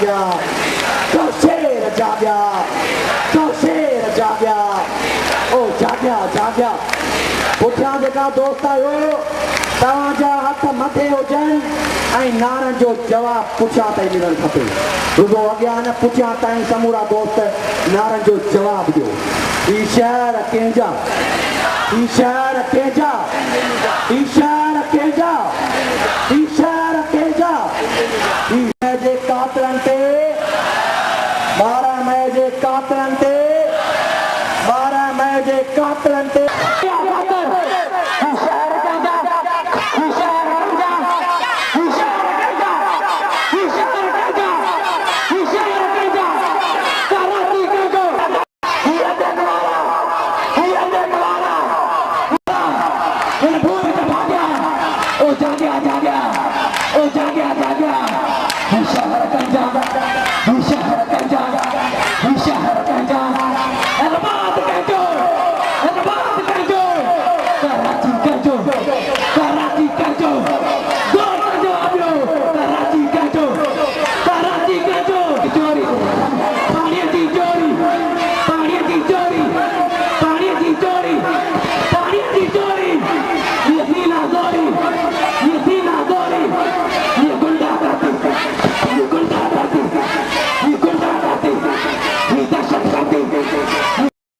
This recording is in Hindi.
जाग्या तो शेर जाग्या तो शेर जाग्या ओ जाग्या जाग्या पुठियां जेका दोस्त आयो तव्हांजा हथ मथे हुजनि ऐं नारनि जो जवाब पुठियां ताईं मिलणु खपे रुगो अॻियां न पुठियां ताईं समूरा दोस्त नारनि जो जवाब ॾियो ही शहर कंहिंजा ही शहर कंहिंजा ही शहर कंहिंजा ही शहर कंहिंजा ही मई जे कातरनि ते 12 मई जे कातरनि ते 12 मई जे कातरनि ते जाग्या